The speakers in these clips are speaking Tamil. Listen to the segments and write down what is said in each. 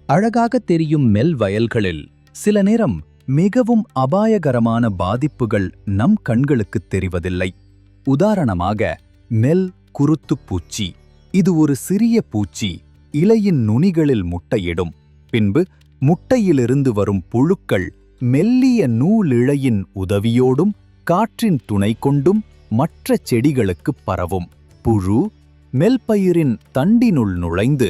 அழகாக தெரியும் நெல் வயல்களில் சில நேரம் மிகவும் அபாயகரமான பாதிப்புகள் நம் கண்களுக்குத் தெரிவதில்லை. உதாரணமாக நெல் குருத்துப்பூச்சி. இது ஒரு சிறிய பூச்சி இலையின் நுனிகளில் முட்டையிடும். பின்பு முட்டையிலிருந்து வரும் புழுக்கள் மெல்லிய நூலிழையின் உதவியோடும் காற்றின் துணை கொண்டும் மற்ற செடிகளுக்குப் பரவும். புழு நெல்பயிரின் தண்டினுள் நுழைந்து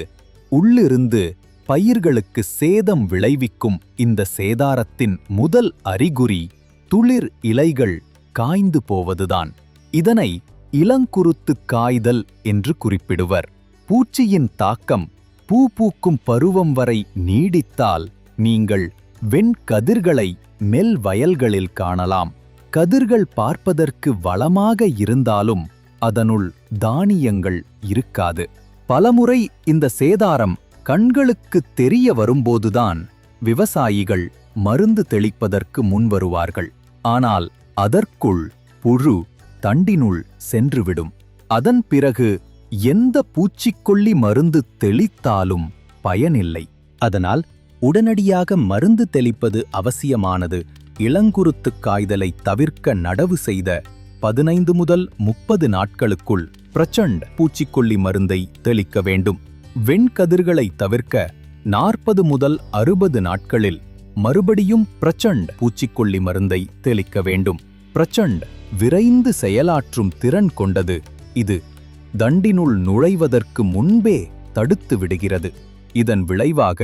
உள்ளிருந்து பயிர்களுக்கு சேதம் விளைவிக்கும். இந்த சேதாரத்தின் முதல் அறிகுறி துளிர் இலைகள் காய்ந்து போவதுதான். இதனை இளங்குருத்துக் காய்தல் என்று குறிப்பிடுவர். பூச்சியின் தாக்கம் பூ பூக்கும் பருவம் வரை நீடித்தால் நீங்கள் வெண்கதிர்களை நெல் வயல்களில் காணலாம். கதிர்கள் பார்ப்பதற்கு வளமாக இருந்தாலும் அதனுள் தானியங்கள் இருக்காது. பலமுறை இந்த சேதாரம் கண்களுக்கு தெரிய வரும்போதுதான் விவசாயிகள் மருந்து தெளிப்பதற்கு முன்வருவார்கள். ஆனால் அதற்குள் புழு தண்டினுள் சென்றுவிடும். அதன் பிறகு எந்த பூச்சிக்கொல்லி மருந்து தெளித்தாலும் பயனில்லை. அதனால் உடனடியாக மருந்து தெளிப்பது அவசியமானது. இளங்குருத்துக் காய்தலை தவிர்க்க நடவு செய்த 15 முதல் 30 நாட்களுக்குள் பிரச்சண்ட் பூச்சிக்கொல்லி மருந்தை தெளிக்க வேண்டும். வெண்கதிர்களை தவிர்க்க 40 முதல் 60 நாட்களில் மறுபடியும் பிரச்சண்ட் பூச்சிக்கொல்லி மருந்தை தெளிக்க வேண்டும். பிரச்சண்ட் விரைந்து செயலாற்றும் திறன் கொண்டது. இது தண்டினுள் நுழைவதற்கு முன்பே தடுத்து விடுகிறது. இதன் விளைவாக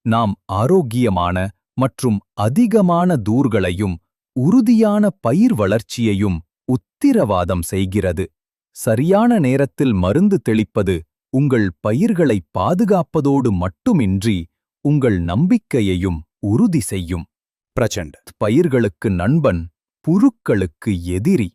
நாம் ஆரோக்கியமான மற்றும் அதிகமான தூர்களையும் உறுதியான பயிர் வளர்ச்சியையும் உத்திரவாதம் செய்கிறது. சரியான நேரத்தில் மருந்து தெளிப்பது உங்கள் பயிர்களை பாதுகாப்பதோடு மட்டுமின்றி உங்கள் நம்பிக்கையையும் உறுதி செய்யும். பிரச்சண்ட் பயிர்களுக்கு நண்பன், புழுக்களுக்கு எதிரி.